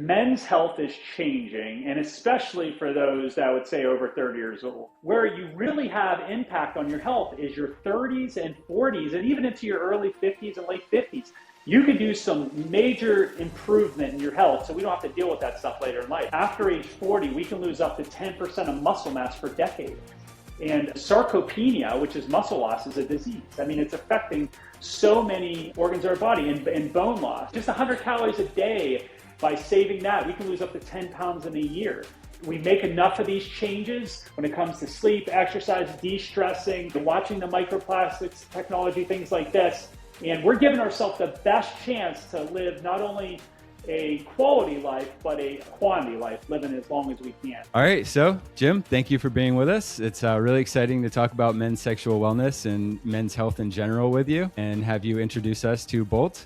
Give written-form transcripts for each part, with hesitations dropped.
Men's health is changing, and especially for those that I would say over 30 years old. Where you really have impact on your health is your 30s and 40s, and even into your early 50s and late 50s. You can do some major improvement in your health, so we don't have to deal with that stuff later in life. After age 40, we can lose up to 10% of muscle mass per decade. And sarcopenia, which is muscle loss, is a disease. I mean, it's affecting so many organs of our body, and bone loss. Just 100 calories a day. By saving that, we can lose up to 10 pounds in a year. We make enough of these changes when it comes to sleep, exercise, de-stressing, watching the microplastics, technology, things like this. And we're giving ourselves the best chance to live not only a quality life, but a quantity life, living as long as we can. All right. So, Jim, thank you for being with us. It's really exciting to talk about men's sexual wellness and men's health in general with you and have you introduce us to Bult.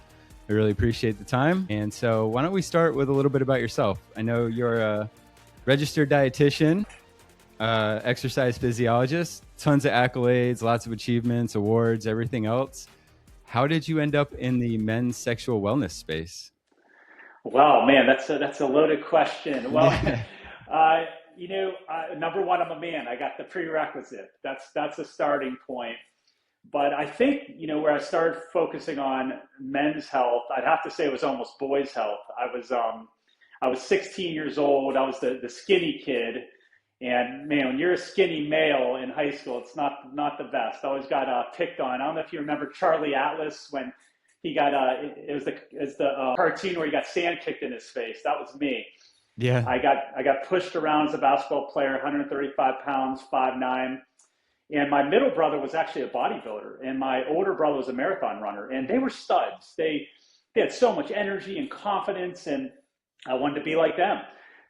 I really appreciate the time. And so why don't we start with a little bit about yourself? I know you're a registered dietitian, exercise physiologist, tons of accolades, lots of achievements, awards, everything else. How did you end up in the men's sexual wellness space? Wow, man, that's a loaded question. Well, number one, I'm a man. I got the prerequisite. That's a starting point. But I think, where I started focusing on men's health, I'd have to say it was almost boys' health. I was 16 years old. I was the skinny kid. And man, when you're a skinny male in high school, it's not the best. I always got picked on. I don't know if you remember Charlie Atlas when he got, it was the cartoon where he got sand kicked in his face. That was me. Yeah. I got pushed around as a basketball player, 135 pounds, 5'9". And my middle brother was actually a bodybuilder, and my older brother was a marathon runner, and they were studs. They had so much energy and confidence, and I wanted to be like them.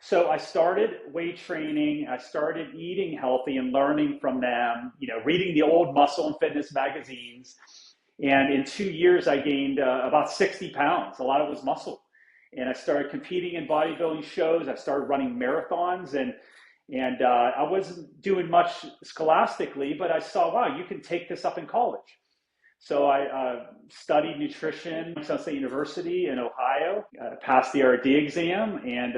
So I started weight training. I started eating healthy and learning from them, reading the old muscle and fitness magazines. And in 2 years, I gained about 60 pounds. A lot of it was muscle. And I started competing in bodybuilding shows. I started running marathons, and I wasn't doing much scholastically, but I saw, wow, you can take this up in college. So I studied nutrition at Sun State University in Ohio, passed the RD exam, and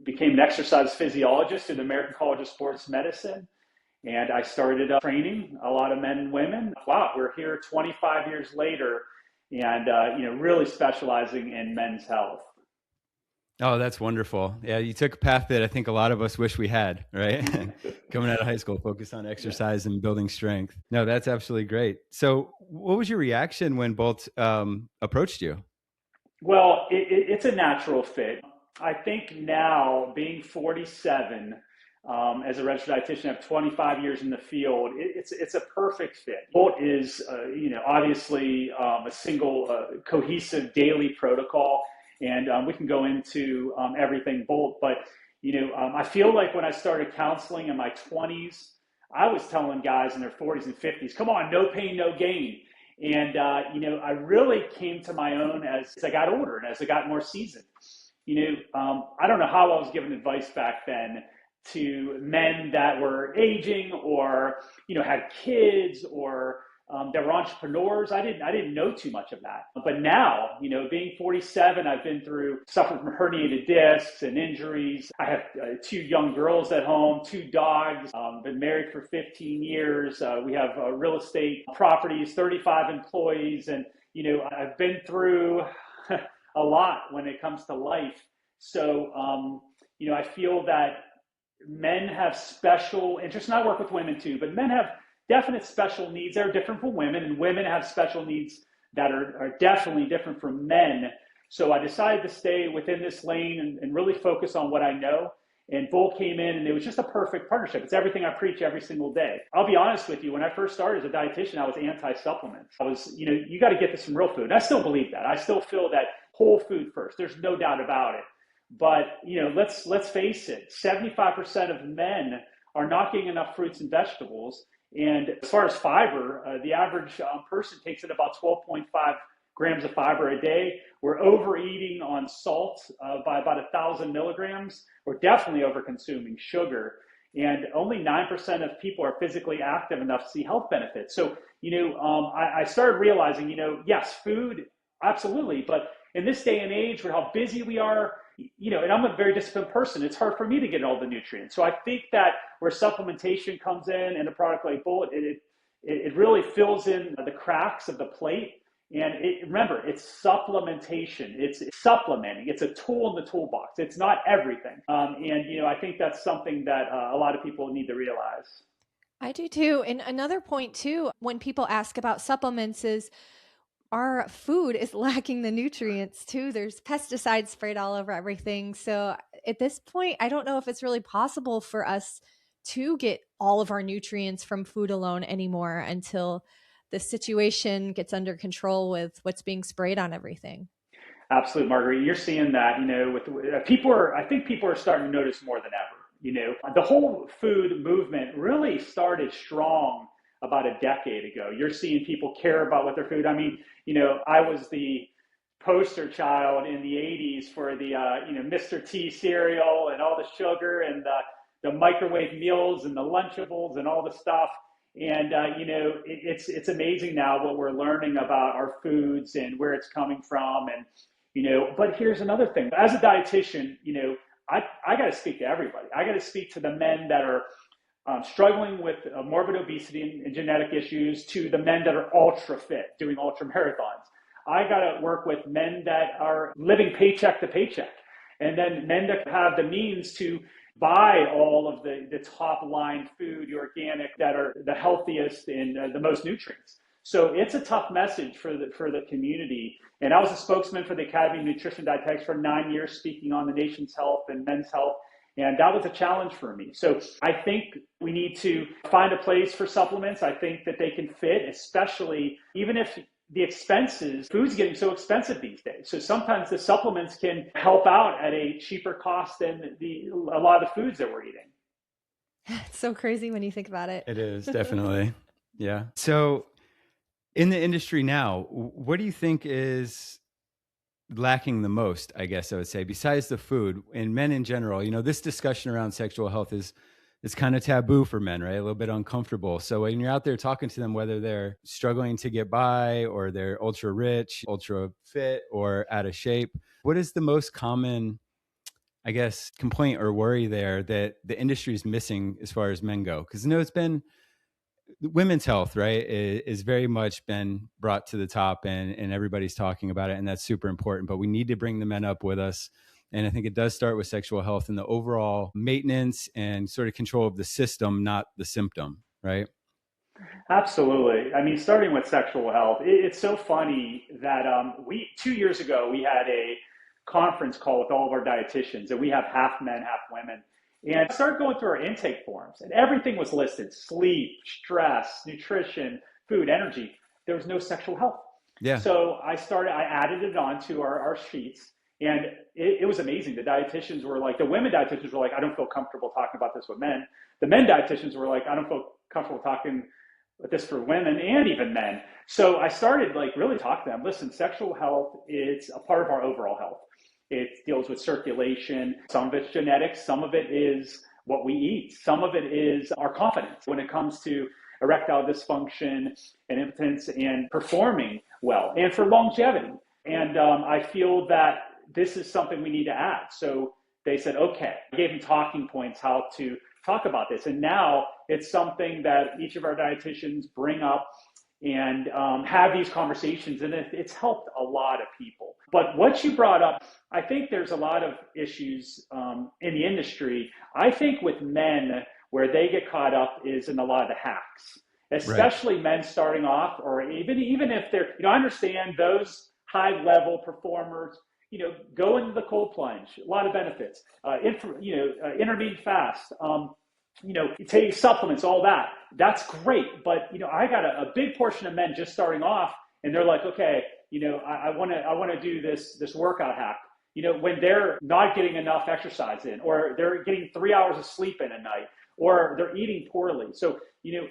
became an exercise physiologist in the American College of Sports Medicine. And I started training a lot of men and women. Wow, we're here 25 years later, and really specializing in men's health. Oh, that's wonderful. Yeah, you took a path that I think a lot of us wish we had, right? Coming out of high school, focus on exercise and building strength. No, that's absolutely great. So what was your reaction when Bult approached you? Well, it's a natural fit. I think now, being 47, as a registered dietitian, I have 25 years in the field. It's a perfect fit. Bult is, obviously a single cohesive daily protocol. And we can go into everything Bult, but I feel like when I started counseling in my 20s, I was telling guys in their 40s and 50s, come on, no pain, no gain. And I really came to my own as I got older and as I got more seasoned. I don't know how I was giving advice back then to men that were aging or had kids or that were entrepreneurs. I didn't know too much of that. But now, being 47, I've been through suffering from herniated discs and injuries. I have 2 young girls at home, 2 dogs, been married for 15 years. We have real estate properties, 35 employees. And, I've been through a lot when it comes to life. So, I feel that men have special interests, and I work with women too, but men have definite special needs that are different from women, and women have special needs that are definitely different from men. So I decided to stay within this lane and really focus on what I know. And Bult came in, and it was just a perfect partnership. It's everything I preach every single day. I'll be honest with you, when I first started as a dietitian, I was anti-supplements. I was, you got to get this from real food. And I still believe that. I still feel that whole food first. There's no doubt about it. But, let's face it, 75% of men are not getting enough fruits and vegetables. And as far as fiber, the average person takes in about 12.5 grams of fiber a day. We're overeating on salt by about 1,000 milligrams. We're definitely over-consuming sugar. And only 9% of people are physically active enough to see health benefits. So, I started realizing, yes, food, absolutely. But in this day and age, with how busy we are, and I'm a very disciplined person. It's hard for me to get all the nutrients. So I think that where supplementation comes in and a product like Bult, it really fills in the cracks of the plate. And remember, it's supplementation. It's supplementing. It's a tool in the toolbox. It's not everything. And I think that's something that a lot of people need to realize. I do too. And another point too, when people ask about supplements is our food is lacking the nutrients too. There's pesticides sprayed all over everything. So at this point, I don't know if it's really possible for us to get all of our nutrients from food alone anymore until the situation gets under control with what's being sprayed on everything. Absolutely, Marguerite. You're seeing that, with people I think people are starting to notice more than ever. The whole food movement really started strong about a decade ago. You're seeing people care about what their food. I mean, I was the poster child in the 80s for the, Mr. T cereal and all the sugar and the microwave meals and the Lunchables and all the stuff. And, it's amazing now what we're learning about our foods and where it's coming from. And, but here's another thing. As a dietitian, I got to speak to everybody. I got to speak to the men that are struggling with morbid obesity and genetic issues, to the men that are ultra fit, doing ultra marathons. I got to work with men that are living paycheck to paycheck, and then men that have the means to buy all of the top line food, the organic, that are the healthiest and the most nutrients. So it's a tough message for the community. And I was a spokesman for the Academy of Nutrition Dietetics for 9 years, speaking on the nation's health and men's health. And that was a challenge for me. So I think we need to find a place for supplements. I think that they can fit, especially even if the expenses, food's getting so expensive these days. So sometimes the supplements can help out at a cheaper cost than a lot of the foods that we're eating. It's so crazy when you think about it. It is, definitely. Yeah. So in the industry now, what do you think is lacking the most, I guess I would say, besides the food, and men in general? This discussion around sexual health is kind of taboo for men, right? A little bit uncomfortable. So when you're out there talking to them, whether they're struggling to get by or they're ultra rich, ultra fit, or out of shape, what is the most common, I guess, complaint or worry there that the industry is missing as far as men go? Because it's been women's health, right, is very much been brought to the top, and everybody's talking about it, and that's super important. But we need to bring the men up with us. And I think it does start with sexual health and the overall maintenance and sort of control of the system, not the symptom, right? Absolutely. I mean, starting with sexual health, it's so funny that 2 years ago, we had a conference call with all of our dietitians, and we have half men, half women. And I started going through our intake forms, and everything was listed: sleep, stress, nutrition, food, energy. There was no sexual health. Yeah. So I added it onto our sheets. And it was amazing. The dietitians were like, the women dietitians were like, I don't feel comfortable talking about this with men. The men dietitians were like, I don't feel comfortable talking with this for women and even men. So I started really talking to them. Listen, sexual health is a part of our overall health. It deals with circulation. Some of it's genetics. Some of it is what we eat. Some of it is our confidence when it comes to erectile dysfunction and impotence and performing well, and for longevity. And I feel that this is something we need to add. So they said, okay, I gave them talking points how to talk about this. And now it's something that each of our dietitians bring up and have these conversations. And it's helped a lot of people. But what you brought up, I think there's a lot of issues in the industry. I think with men, where they get caught up is in a lot of the hacks, especially right. Men starting off, or even if they're, I understand those high level performers, go into the cold plunge, a lot of benefits, intermittent fast, take supplements, all that. That's great. But, I got a big portion of men just starting off, and they're like, okay, I want to do this workout hack, when they're not getting enough exercise in, or they're getting 3 hours of sleep in a night, or they're eating poorly. So,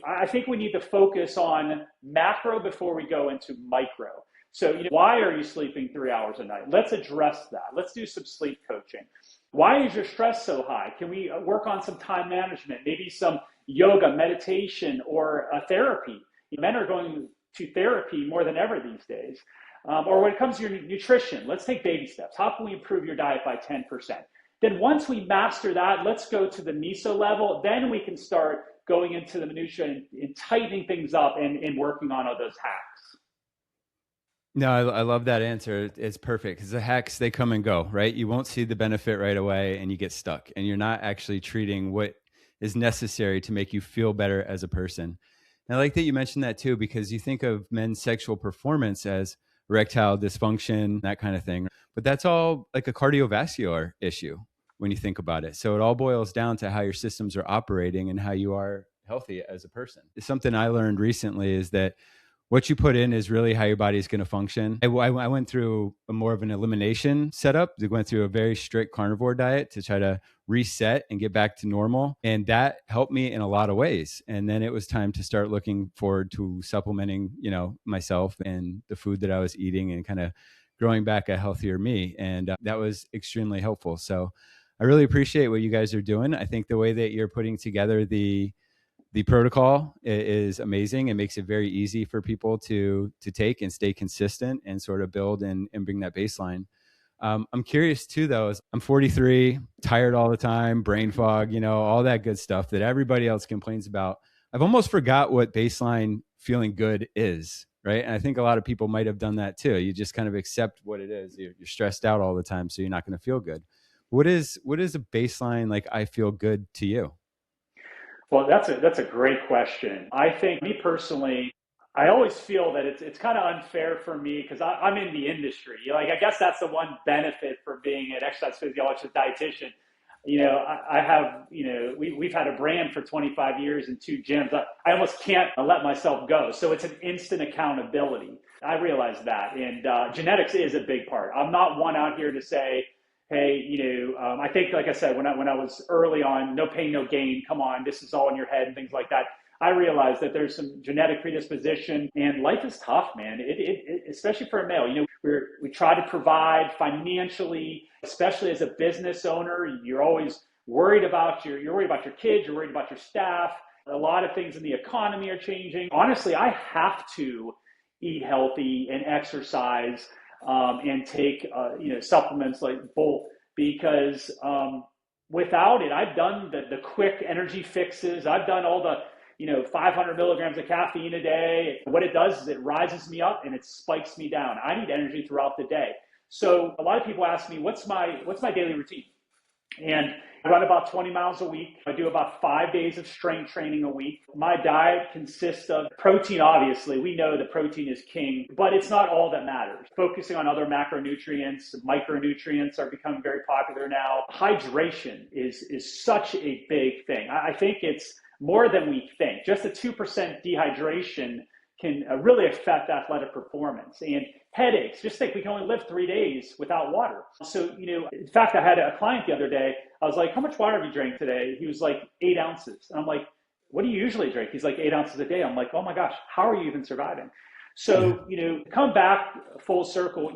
I think we need to focus on macro before we go into micro. So, why are you sleeping 3 hours a night? Let's address that. Let's do some sleep coaching. Why is your stress so high? Can we work on some time management, maybe some yoga, meditation, or therapy? Men are going to therapy more than ever these days. Or when it comes to your nutrition, let's take baby steps. How can we improve your diet by 10%? Then once we master that, let's go to the meso level. Then we can start going into the minutia and tightening things up and working on all those hacks. No, I love that answer. It's perfect because the hacks, they come and go, right? You won't see the benefit right away and you get stuck and you're not actually treating what is necessary to make you feel better as a person. And I like that you mentioned that too, because you think of men's sexual performance as erectile dysfunction, that kind of thing. But that's all like a cardiovascular issue when you think about it. So it all boils down to how your systems are operating and how you are healthy as a person. Something I learned recently is that what you put in is really how your body is going to function. I went through a more of an elimination setup. I went through a very strict carnivore diet to try to reset and get back to normal. And that helped me in a lot of ways. And then it was time to start looking forward to supplementing, myself and the food that I was eating and kind of growing back a healthier me. And that was extremely helpful. So I really appreciate what you guys are doing. I think the way that you're putting together the protocol is amazing. It makes it very easy for people to take and stay consistent and sort of build and bring that baseline. I'm curious too, though, I'm 43, tired all the time, brain fog, all that good stuff that everybody else complains about. I've almost forgot what baseline feeling good is, right? And I think a lot of people might have done that too. You just kind of accept what it is. You're stressed out all the time, so you're not going to feel good. What is a baseline like I feel good to you? Well, that's a great question. I think me personally, I always feel that it's kind of unfair for me because I'm in the industry. I guess that's the one benefit for being an exercise physiologist dietitian. I have, we've had a brand for 25 years and 2 gyms. I almost can't let myself go. So it's an instant accountability. I realize that. And genetics is a big part. I'm not one out here to say, hey, I think, like I said, when I was early on, no pain, no gain, come on, this is all in your head and things like that. I realized that there's some genetic predisposition and life is tough, man. Especially for a male, we try to provide financially, especially as a business owner. You're always worried about your kids, you're worried about your staff. A lot of things in the economy are changing. Honestly, I have to eat healthy and exercise and take supplements like Bult because without it, I've done the quick energy fixes. I've done all the 500 milligrams of caffeine a day. What it does is it rises me up and it spikes me down. I need energy throughout the day. So a lot of people ask me, what's my daily routine? And I run about 20 miles a week. I do about 5 days of strength training a week. My diet consists of protein, obviously. We know that protein is king, but it's not all that matters. Focusing on other macronutrients, micronutrients are becoming very popular now. Hydration is such a big thing. I think it's more than we think. Just a 2% dehydration can really affect athletic performance. And headaches, just think we can only live 3 days without water. So, in fact, I had a client the other day. I was like, how much water have you drank today? He was like 8 ounces. And I'm like, what do you usually drink? He's like 8 ounces a day. I'm like, oh my gosh, how are you even surviving? So, come back full circle,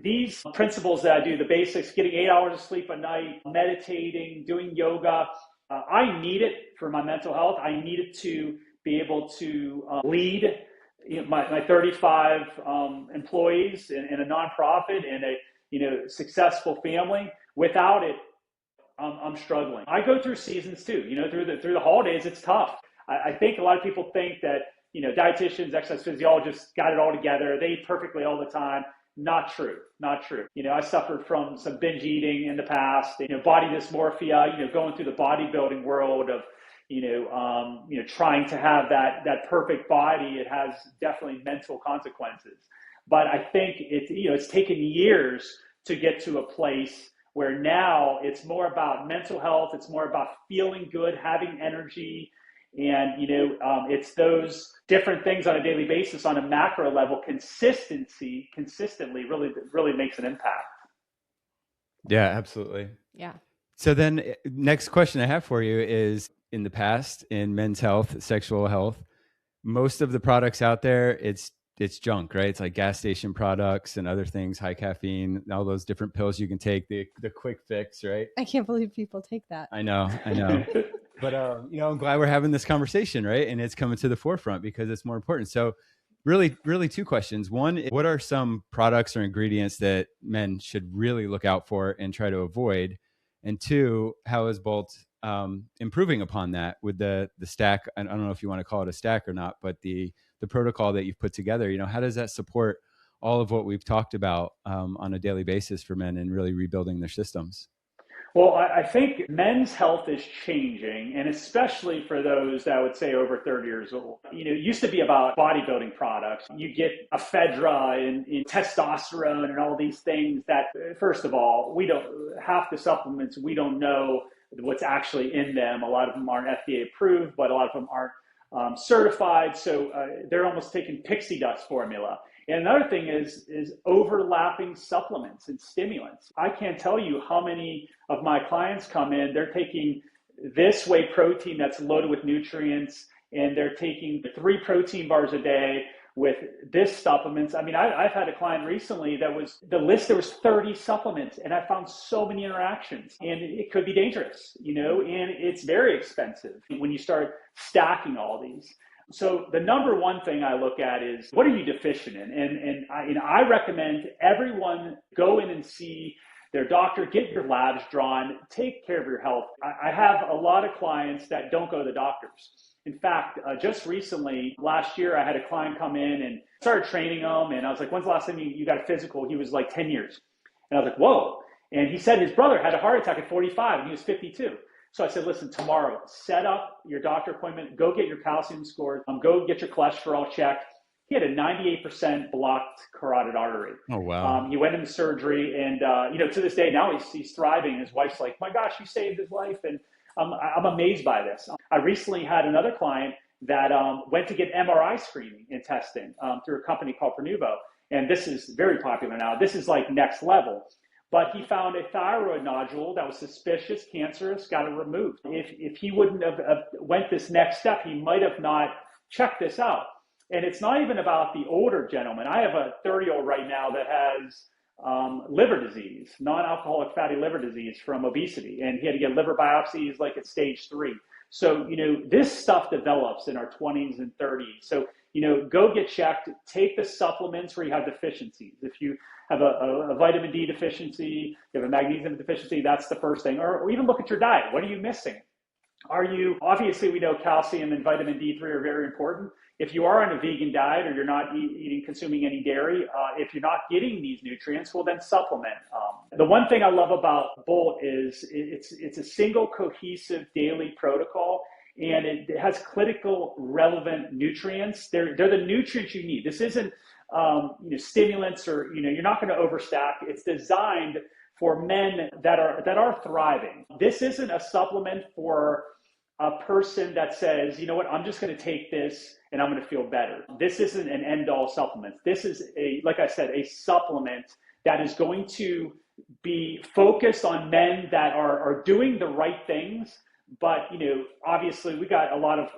these principles that I do, the basics, getting 8 hours of sleep a night, meditating, doing yoga, I need it for my mental health. I need it to be able to lead my 35 employees in a nonprofit and a successful family. Without it, I'm struggling. I go through seasons too. Through the holidays, it's tough. I think a lot of people think that dietitians, exercise physiologists got it all together. They eat perfectly all the time. Not true. I suffered from some binge eating in the past. Body dysmorphia. Going through the bodybuilding world of trying to have that perfect body. It has definitely mental consequences. But I think it's taken years to get to a place where now it's more about mental health. It's more about feeling good, having energy. And, it's those different things on a daily basis on a macro level, consistently really makes an impact. Yeah, absolutely. Yeah. So then next question I have for you is, in the past, in men's health, sexual health, most of the products out there, it's junk, right? It's like gas station products and other things, high caffeine, all those different pills you can take, the quick fix, right? I can't believe people take that. I know. But, I'm glad we're having this conversation, right? And it's coming to the forefront because it's more important. So really two questions. One, what are some products or ingredients that men should really look out for and try to avoid? And two, how is Bult improving upon that with the stack? I don't know if you want to call it a stack or not, but the protocol that you've put together, how does that support all of what we've talked about on a daily basis for men and really rebuilding their systems? Well, I think men's health is changing, and especially for those that I would say over 30 years old. It used to be about bodybuilding products. You get ephedra and testosterone and all these things that, first of all, half the supplements, we don't know what's actually in them. A lot of them aren't FDA approved, but a lot of them aren't certified. So they're almost taking pixie dust formula. And another thing is overlapping supplements and stimulants. I can't tell you how many of my clients come in, they're taking this whey protein that's loaded with nutrients, and they're taking 3 protein bars a day with this supplements. I mean, I've had a client recently that was, the list, there was 30 supplements, and I found so many interactions, and it could be dangerous, and it's very expensive when you start stacking all these. So the number one thing I look at is, what are you deficient in? And I recommend everyone go in and see their doctor, get your labs drawn, take care of your health. I have a lot of clients that don't go to the doctors. In fact, just recently, last year, I had a client come in and started training him. And I was like, when's the last time you got a physical? He was like 10 years. And I was like, whoa. And he said his brother had a heart attack at 45 and he was 52. So I said, listen, tomorrow, set up your doctor appointment, go get your calcium scores, go get your cholesterol checked. He had a 98% blocked carotid artery. Oh, wow. He went into surgery, and to this day, now he's thriving. His wife's like, my gosh, you saved his life. And I'm amazed by this. I recently had another client that went to get MRI screening and testing through a company called Prenuvo. And this is very popular now. This is like next level. But he found a thyroid nodule that was suspicious, cancerous, got it removed. If he wouldn't have went this next step, he might have not checked this out. And it's not even about the older gentleman. I have a 30-year-old right now that has liver disease, non-alcoholic fatty liver disease from obesity. And he had to get liver biopsies like at stage 3. So, this stuff develops in our 20s and 30s. So, go get checked, take the supplements where you have deficiencies. If you have a vitamin D deficiency, you have a magnesium deficiency, that's the first thing. Or even look at your diet. What are you missing? Obviously we know calcium and vitamin D3 are very important. If you are on a vegan diet or you're not consuming any dairy, if you're not getting these nutrients, well, then supplement. The one thing I love about Bult is it's a single cohesive daily protocol, and it has clinical relevant nutrients. They're the nutrients you need. This isn't stimulants, or you're not going to overstack. It's designed for men that are thriving. This isn't a supplement for a person that says, you know what, I'm just going to take this and I'm going to feel better. This isn't an end-all supplement. This is like I said, a supplement that is going to be focused on men that are doing the right things. But, obviously we got a lot of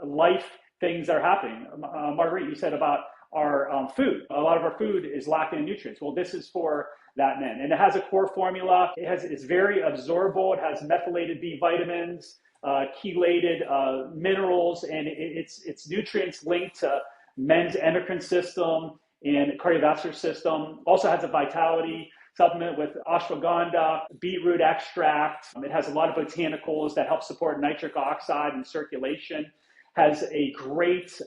life things that are happening. Marguerite, you said about our food. A lot of our food is lacking in nutrients. Well, this is for that men. And it has a core formula. It's very absorbable. It has methylated B vitamins, chelated minerals, and it's nutrients linked to men's endocrine system and cardiovascular system. Also has a vitality supplement with ashwagandha, beetroot extract. It has a lot of botanicals that help support nitric oxide and circulation. Has a great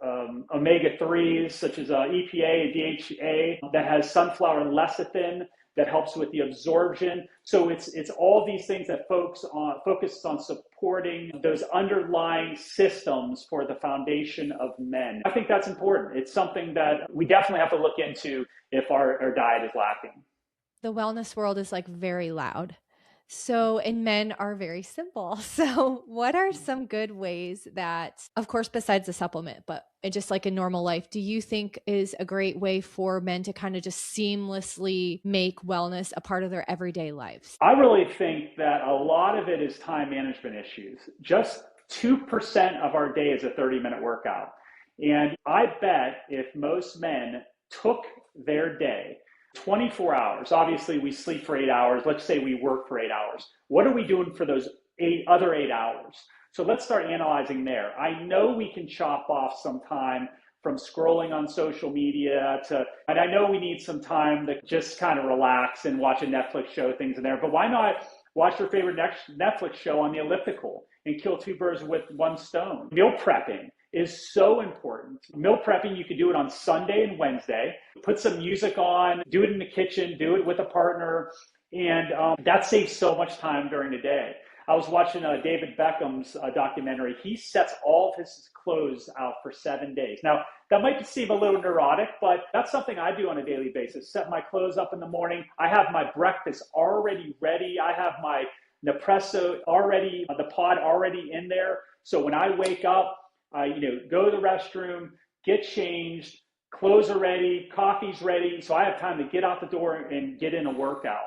omega-3s such as EPA and DHA that has sunflower lecithin that helps with the absorption. So it's all these things that focus on supporting those underlying systems for the foundation of men. I think that's important. It's something that we definitely have to look into if our diet is lacking. The wellness world is like very loud. So, and men are very simple. So what are some good ways that, of course, besides the supplement, but just like in normal life, do you think is a great way for men to kind of just seamlessly make wellness a part of their everyday lives? I really think that a lot of it is time management issues. Just 2% of our day is a 30-minute workout. And I bet if most men took their day 24 hours. Obviously, we sleep for 8 hours. Let's say we work for 8 hours. What are we doing for those other 8 hours? So let's start analyzing there. I know we can chop off some time from scrolling on social media and I know we need some time to just kind of relax and watch a Netflix show, things in there, but why not watch your favorite Netflix show on the elliptical and kill two birds with one stone? Meal prepping is so important. Meal prepping, you can do it on Sunday and Wednesday. Put some music on, do it in the kitchen, do it with a partner, and that saves so much time during the day. I was watching David Beckham's documentary. He sets all of his clothes out for 7 days. Now, that might seem a little neurotic, but that's something I do on a daily basis. Set my clothes up in the morning. I have my breakfast already ready. I have my Nespresso already, the pod already in there. So when I wake up, I go to the restroom, get changed, clothes are ready, coffee's ready. So I have time to get out the door and get in a workout.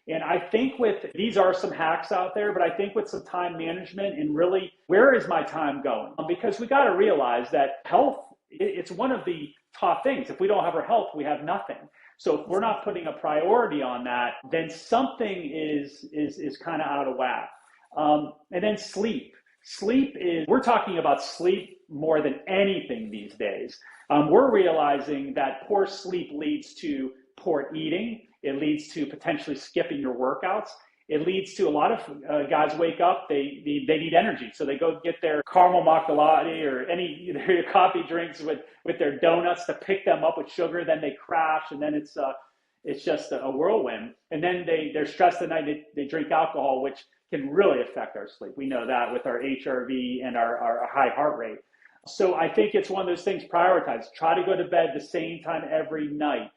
And I think these are some hacks out there, but I think with some time management and really, where is my time going? Because we got to realize that health, it's one of the top things. If we don't have our health, we have nothing. So if we're not putting a priority on that, then something is kind of out of whack. And then sleep. We're talking about sleep more than anything these days. We're realizing that poor sleep leads to poor eating. It leads to potentially skipping your workouts. It leads to a lot of guys wake up, they need energy. So they go get their caramel macchiato or any their coffee drinks with their donuts to pick them up with sugar. Then they crash, and then it's just a whirlwind. And then they're stressed the night they drink alcohol, which can really affect our sleep. We know that with our HRV and our high heart rate. So I think it's one of those things, prioritize. Try to go to bed the same time every night.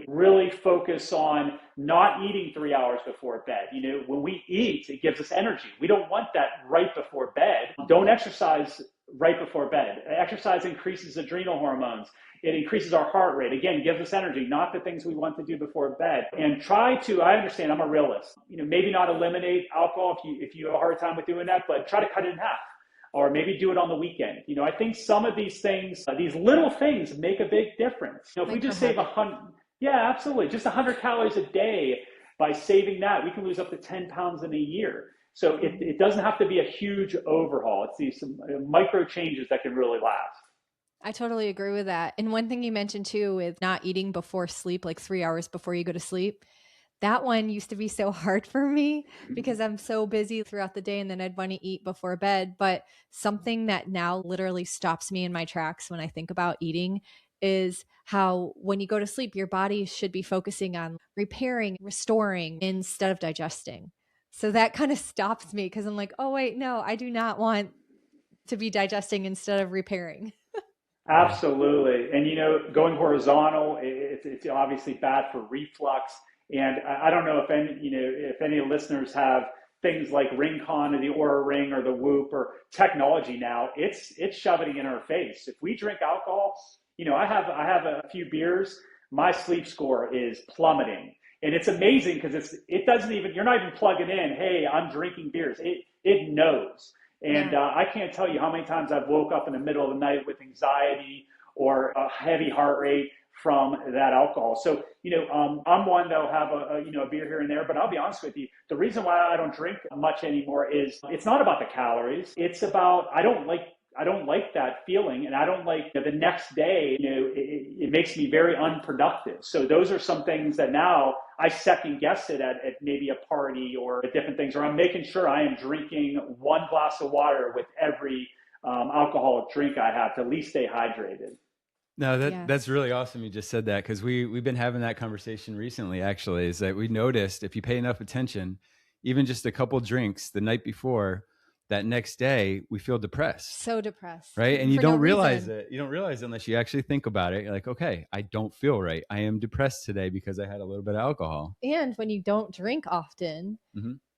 Really focus on not eating 3 hours before bed. When we eat, it gives us energy. We don't want that right before bed. Don't exercise right before bed. Exercise increases adrenal hormones. It increases our heart rate. Again, gives us energy, not the things we want to do before bed. And I understand, I'm a realist. Maybe not eliminate alcohol if you have a hard time with doing that, but try to cut it in half. Or maybe do it on the weekend. I think some of these things, these little things make a big difference. If we just save 100, yeah, absolutely. Just 100 calories a day, by saving that, we can lose up to 10 pounds in a year. So it doesn't have to be a huge overhaul. It's these micro changes that can really last. I totally agree with that. And one thing you mentioned too, with not eating before sleep, like 3 hours before you go to sleep, that one used to be so hard for me because I'm so busy throughout the day and then I'd want to eat before bed. But something that now literally stops me in my tracks when I think about eating is how when you go to sleep, your body should be focusing on repairing, restoring instead of digesting. So that kind of stops me because I'm like, oh, wait, no, I do not want to be digesting instead of repairing. Absolutely. And, going horizontal, it's obviously bad for reflux. And I don't know if any listeners have things like Ring-Con or the Oura Ring or the Whoop or technology now. It's shoving it in our face. If we drink alcohol, I have a few beers, my sleep score is plummeting. And it's amazing because you're not even plugging in, hey, I'm drinking beers. It knows. And I can't tell you how many times I've woke up in the middle of the night with anxiety or a heavy heart rate from that alcohol. So, I'm one that'll have a beer here and there, but I'll be honest with you, the reason why I don't drink much anymore is it's not about the calories. It's about, I don't like that feeling. And I don't like the next day, it makes me very unproductive. So those are some things that now I second guess it at maybe a party or at different things, or I'm making sure I am drinking 1 glass of water with every alcoholic drink I have to at least stay hydrated. No, that's really awesome. You just said that because we've been having that conversation recently, actually, is that we noticed if you pay enough attention, even just a couple drinks the night before, that next day we feel depressed. So depressed. Right. And you don't realize it. You don't realize it unless you actually think about it. You're like, okay, I don't feel right. I am depressed today because I had a little bit of alcohol. And when you don't drink often,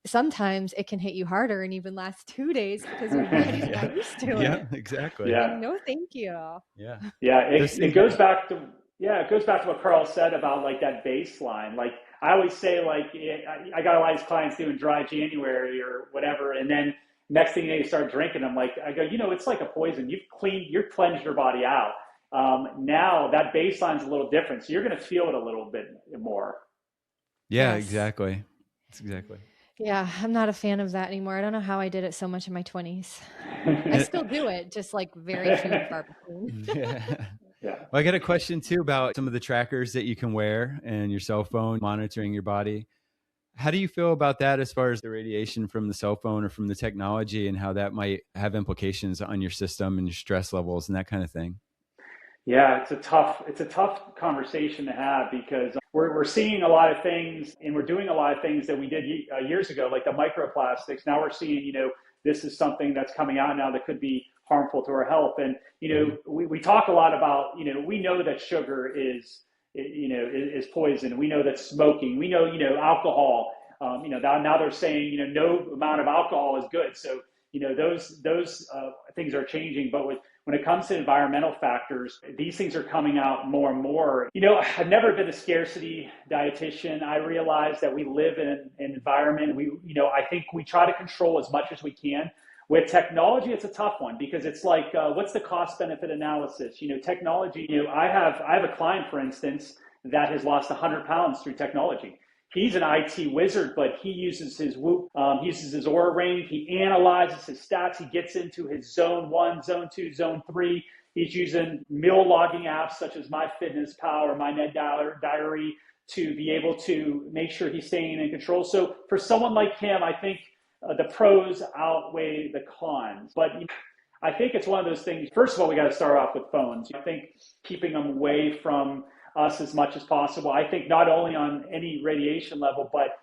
sometimes it can hit you harder and even last 2 days because your body's not used to it. Yeah, exactly. Yeah. No, thank you. Yeah. Yeah. It goes back to what Karl said about like that baseline. Like I always say, like I got a lot of clients doing dry January or whatever. And then next thing you start drinking, I go, it's like a poison. You've cleansed your body out. Now that baseline's a little different. So you're going to feel it a little bit more. Yeah, Yes. exactly. That's exactly. Yeah, I'm not a fan of that anymore. I don't know how I did it so much in my 20s. I still do it, just like very few and far between. Yeah. Yeah. Well, I got a question too about some of the trackers that you can wear and your cell phone monitoring your body. How do you feel about that as far as the radiation from the cell phone or from the technology and how that might have implications on your system and your stress levels and that kind of thing? Yeah, it's a tough conversation to have because we're seeing a lot of things and we're doing a lot of things that we did years ago, like the microplastics. Now we're seeing, this is something that's coming out now that could be harmful to our health. And, Mhm. we talk a lot about, we know that sugar is poison. We know that smoking, we know, alcohol, now they're saying, no amount of alcohol is good. So, those things are changing. But when it comes to environmental factors, these things are coming out more and more. I've never been a scarcity dietitian. I realize that we live in an environment. I think we try to control as much as we can. With technology, it's a tough one because it's like, what's the cost benefit analysis? Technology. I have a client, for instance, that has lost 100 pounds through technology. He's an IT wizard, but he uses his Whoop, he uses his Aura Ring. He analyzes his stats. He gets into his zone 1, zone 2, zone 3. He's using meal logging apps such as MyFitnessPal or MyNetDiary to be able to make sure he's staying in control. So for someone like him, I think the pros outweigh the cons. But I think it's one of those things. First of all, we got to start off with phones. I think keeping them away from us as much as possible. I think not only on any radiation level, but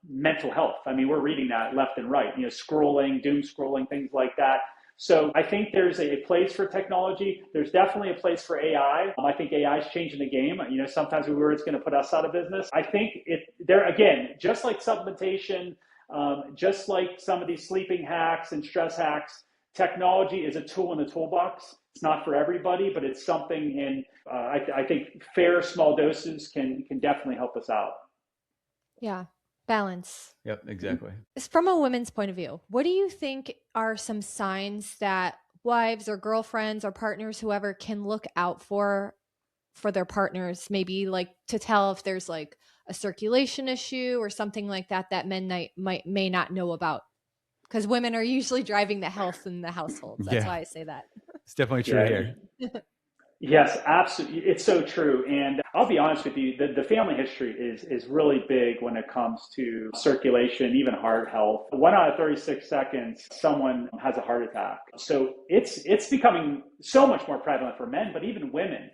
mental health. I mean, we're reading that left and right, scrolling, doom scrolling, things like that. So I think there's a place for technology. There's definitely a place for AI. I think AI is changing the game. Sometimes we worry it's going to put us out of business. I think again, just like supplementation, just like some of these sleeping hacks and stress hacks, technology is a tool in the toolbox. It's not for everybody, but it's something I think fair small doses can definitely help us out. Yeah, balance. Yep, exactly. From a woman's point of view, what do you think are some signs that wives or girlfriends or partners, whoever, can look out for their partners, maybe like to tell if there's like a circulation issue or something like that that men may not know about? Because women are usually driving the health in the households. That's Yeah, why I say that. it's definitely true Yeah. here. Yes, absolutely. It's so true. And I'll be honest with you, the family history is really big when it comes to circulation, even heart health. 1 out of 36 seconds, someone has a heart attack. So it's becoming so much more prevalent for men, but even women.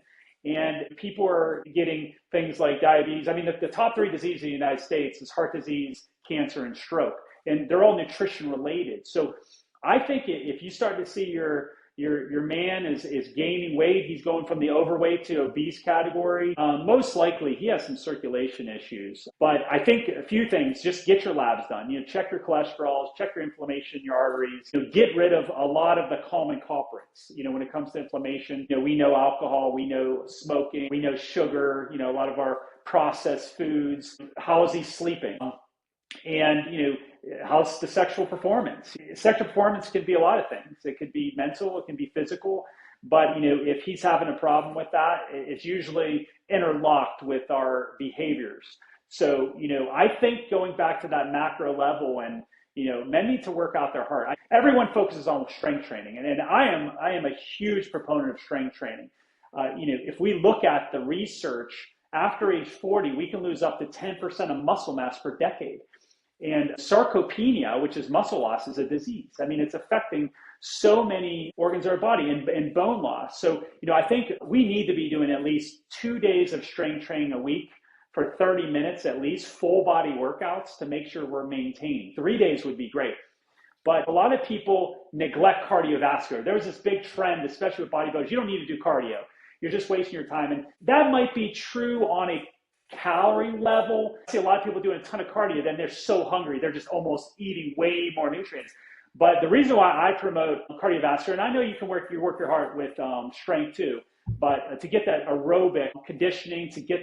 And people are getting things like diabetes. I mean, the top 3 diseases in the United States is heart disease, cancer, and stroke. And they're all nutrition related. So I think if you start to see your man is gaining weight, he's going from the overweight to obese category, most likely he has some circulation issues. But I think a few things: just get your labs done, check your cholesterol, check your inflammation in your arteries, get rid of a lot of the common culprits. When it comes to inflammation, we know alcohol, we know smoking, we know sugar, a lot of our processed foods. How is he sleeping? And how's the sexual performance? Sexual performance can be a lot of things. It could be mental, it can be physical. But if he's having a problem with that, it's usually interlocked with our behaviors. So I think going back to that macro level, and men need to work out their heart. Everyone focuses on strength training, and I am a huge proponent of strength training. If we look at the research, after age 40, we can lose up to 10% of muscle mass per decade. And sarcopenia, which is muscle loss, is a disease. I mean, it's affecting so many organs of our body, and bone loss. So, I think we need to be doing at least 2 days of strength training a week for 30 minutes, at least full body workouts, to make sure we're maintaining. 3 days would be great. But a lot of people neglect cardiovascular. There was this big trend, especially with bodybuilders: you don't need to do cardio. You're just wasting your time. And that might be true on a calorie level. I see a lot of people doing a ton of cardio, then they're so hungry, they're just almost eating way more nutrients. But the reason why I promote cardiovascular, and I know you can work your heart with strength too, but to get that aerobic conditioning, to get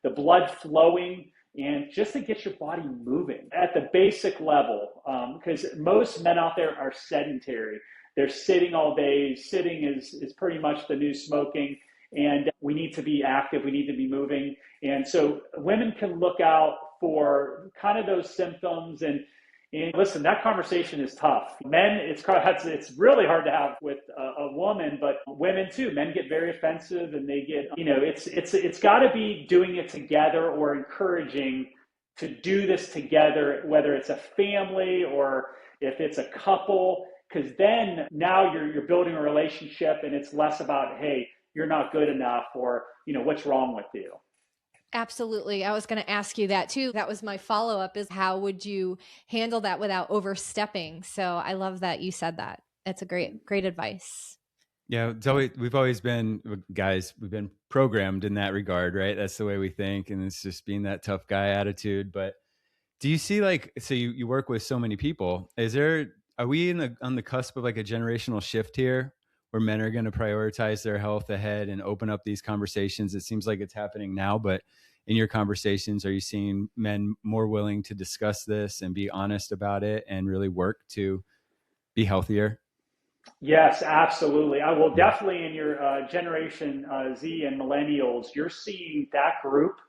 the blood flowing, and just to get your body moving at the basic level, because most men out there are sedentary. They're sitting all day. Sitting is pretty much the new smoking. And we need to be active. We need to be moving. And so women can look out for kind of those symptoms. And listen, that conversation is tough. Men, it's really hard to have with a woman, but women too. Men get very offensive, and they get, it's got to be doing it together or encouraging to do this together, whether it's a family or if it's a couple, because then now you're building a relationship, and it's less about, hey, you're not good enough, or what's wrong with you. Absolutely. I was going to ask you that too. That was my follow-up, is how would you handle that without overstepping? So I love that you said that. That's a great advice. Yeah, we've always been guys, we've been programmed in that regard, right? That's the way we think, and it's just being that tough guy attitude. But do you see, so you work with so many people, are we on the cusp of like a generational shift here, where men are going to prioritize their health ahead and open up these conversations? It seems like it's happening now, but in your conversations, are you seeing men more willing to discuss this and be honest about it and really work to be healthier? Yes, absolutely. I will definitely, in your generation Z and millennials, you're seeing that group.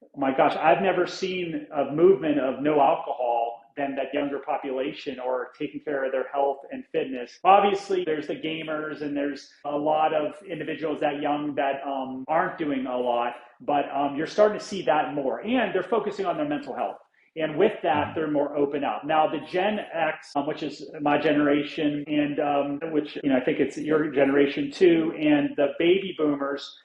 Oh my gosh, I've never seen a movement of no alcohol than that younger population, or taking care of their health and fitness. Obviously, there's the gamers, and there's a lot of individuals that young that aren't doing a lot, but you're starting to see that more, and they're focusing on their mental health. And with that, they're more open up. Now, the Gen X, which is my generation, and which I think it's your generation too, and the baby boomers,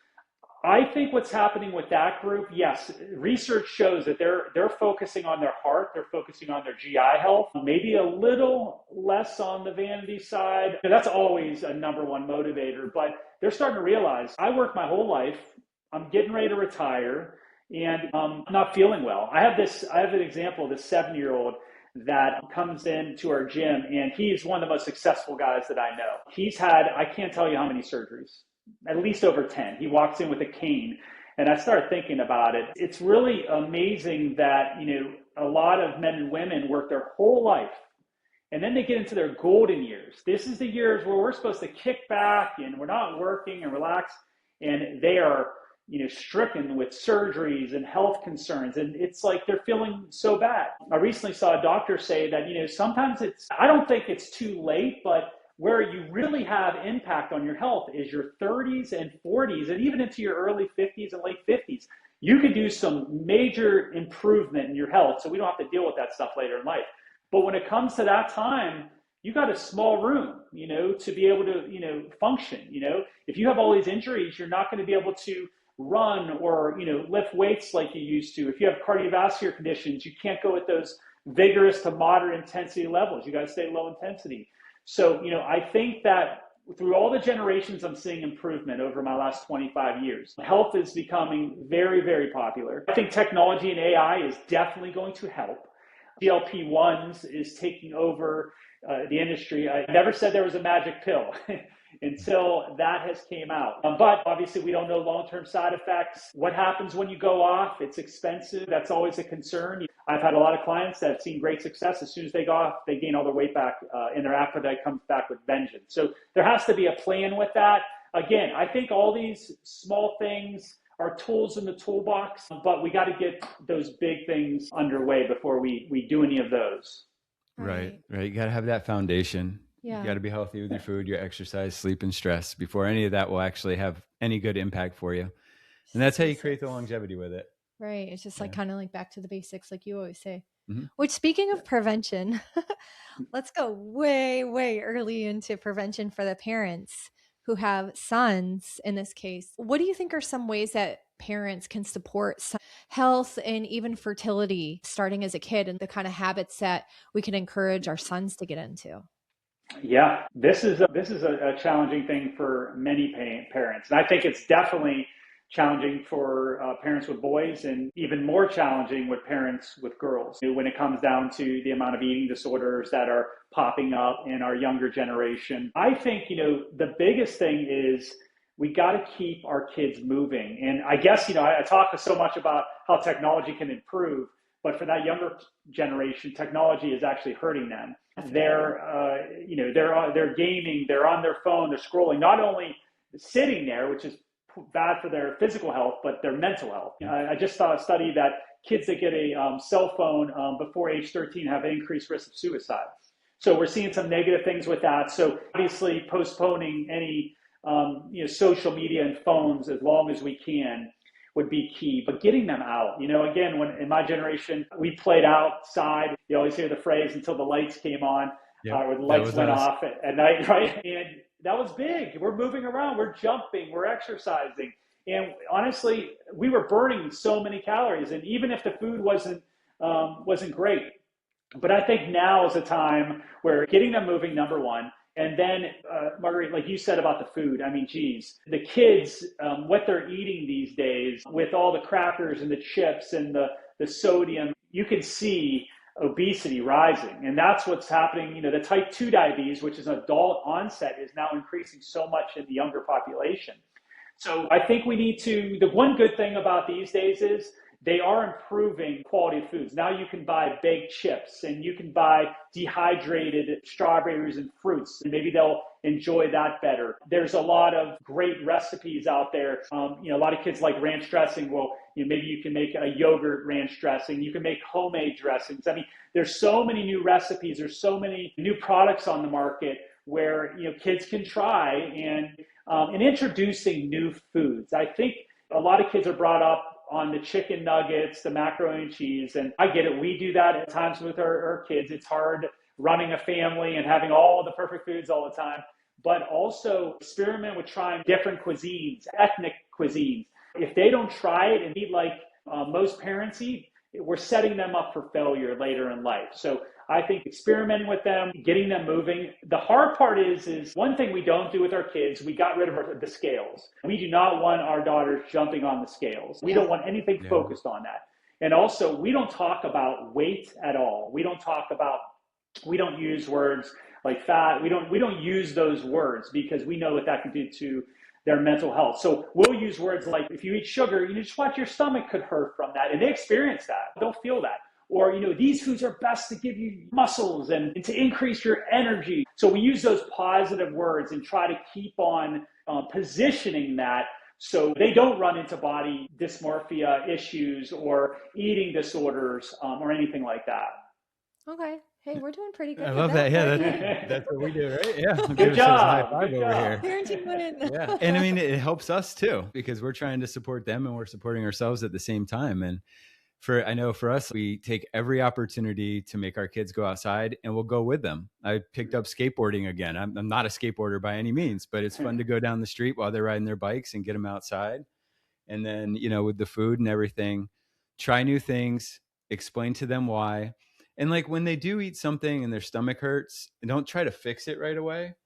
I think what's happening with that group, yes, research shows that they're focusing on their heart, they're focusing on their GI health, maybe a little less on the vanity side. And that's always a number one motivator, but they're starting to realize, I worked my whole life, I'm getting ready to retire, and I'm not feeling well. I have an example of this 7-year-old that comes into our gym, and he's one of the most successful guys that I know. He's had, I can't tell you how many surgeries, at least over 10. He walks in with a cane, and I started thinking about it. It's really amazing that, a lot of men and women work their whole life, and then they get into their golden years. This is the years where we're supposed to kick back and we're not working and relax, and they are, stricken with surgeries and health concerns. And it's like they're feeling so bad. I recently saw a doctor say that, sometimes I don't think it's too late, but where you really have impact on your health is your 30s and 40s, and even into your early 50s and late 50s. You could do some major improvement in your health, so we don't have to deal with that stuff later in life. But when it comes to that time, you got a small room, to be able to, function. If you have all these injuries, you're not going to be able to run or, lift weights like you used to. If you have cardiovascular conditions, you can't go at those vigorous to moderate intensity levels. You got to stay low intensity. So, I think that through all the generations, I'm seeing improvement over my last 25 years. Health is becoming very, very popular. I think technology and AI is definitely going to help. GLP-1s is taking over the industry. I never said there was a magic pill until that has came out. But obviously, we don't know long-term side effects. What happens when you go off? It's expensive. That's always a concern. I've had a lot of clients that have seen great success. As soon as they go off, they gain all their weight back, and their appetite comes back with vengeance. So there has to be a plan with that. Again, I think all these small things are tools in the toolbox, but we got to get those big things underway before we do any of those. Right. You got to have that foundation. Yeah. You got to be healthy with your food, your exercise, sleep, and stress before any of that will actually have any good impact for you. And that's how you create the longevity with it. Right. It's just kind of like back to the basics, like you always say. Mm-hmm. Which, speaking of prevention, let's go way, way early into prevention for the parents who have sons in this case. What do you think are some ways that parents can support health and even fertility starting as a kid, and the kind of habits that we can encourage our sons to get into? Yeah, this is a challenging thing for many parents. And I think it's definitely challenging for parents with boys, and even more challenging with parents with girls when it comes down to the amount of eating disorders that are popping up in our younger generation. I think, the biggest thing is we got to keep our kids moving. And I guess, I talk so much about how technology can improve, but for that younger generation, technology is actually hurting them. They're gaming, they're on their phone, they're scrolling, not only sitting there, which is bad for their physical health, but their mental health. I just saw a study that kids that get a cell phone before age 13 have an increased risk of suicide. So we're seeing some negative things with that. So obviously postponing any social media and phones as long as we can would be key, but getting them out. Again, when in my generation, we played outside. You always hear the phrase until the lights came on, or the lights went off at night, right? And that was big. We're moving around, we're jumping, we're exercising. And honestly, we were burning so many calories. And even if the food wasn't great, but I think now is a time where getting them moving, number one. And then, Marguerite, like you said about the food, I mean, geez, the kids, what they're eating these days with all the crackers and the chips and the sodium, you can see obesity rising. And that's what's happening. The type 2 diabetes, which is an adult onset, is now increasing so much in the younger population. So I think we need to, the one good thing about these days is they are improving quality of foods. Now you can buy baked chips and you can buy dehydrated strawberries and fruits, and maybe they'll enjoy that better. There's a lot of great recipes out there. A lot of kids like ranch dressing. Well, maybe you can make a yogurt ranch dressing. You can make homemade dressings. I mean, there's so many new recipes. There's so many new products on the market where kids can try and introducing new foods. I think a lot of kids are brought up on the chicken nuggets, the macaroni and cheese. And I get it. We do that at times with our kids. It's hard running a family and having all the perfect foods all the time, but also experiment with trying different cuisines, ethnic cuisines. If they don't try it and eat like most parents eat, we're setting them up for failure later in life. So I think experimenting with them, getting them moving. The hard part is one thing we don't do with our kids, we got rid of the scales. We do not want our daughters jumping on the scales. We don't want anything focused on that. And also, we don't talk about weight at all. We don't use words like fat. We don't use those words because we know what that can do to their mental health. So we'll use words like, if you eat sugar, just watch your stomach could hurt from that. And they experience that. They'll feel that. Or, these foods are best to give you muscles and to increase your energy. So we use those positive words and try to keep on positioning that so they don't run into body dysmorphia issues or eating disorders or anything like that. Okay. Hey, we're doing pretty good. I love that. Yeah, that's what we do, right? Yeah. Good job. High five Good over job. here. Parenting win. Yeah. And I mean, it helps us too, because we're trying to support them and we're supporting ourselves at the same time. And I know for us, we take every opportunity to make our kids go outside and we'll go with them. I picked up skateboarding again. I'm not a skateboarder by any means, but it's fun to go down the street while they're riding their bikes and get them outside. And then, with the food and everything, try new things, explain to them why. And like when they do eat something and their stomach hurts, don't try to fix it right away,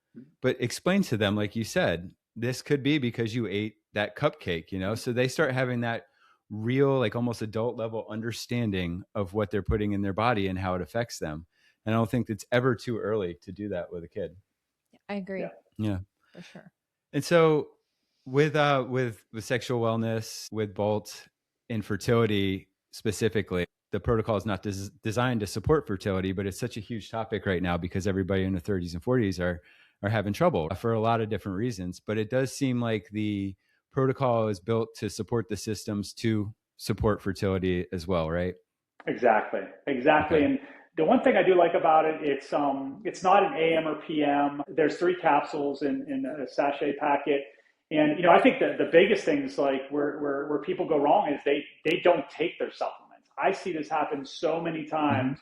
but explain to them, like you said, this could be because you ate that cupcake, so they start having that real, like almost adult level understanding of what they're putting in their body and how it affects them. And I don't think it's ever too early to do that with a kid. I agree. Yeah, for sure. And so with sexual wellness, with Bult, infertility specifically, the protocol is not designed to support fertility, but it's such a huge topic right now because everybody in their 30s and 40s are having trouble for a lot of different reasons. But it does seem like the protocol is built to support the systems to support fertility as well, right? Exactly. Okay. And the one thing I do like about it, it's not an AM or PM. There's 3 capsules in a sachet packet. And, I think the biggest things like where people go wrong is they don't take their supplements. I see this happen so many times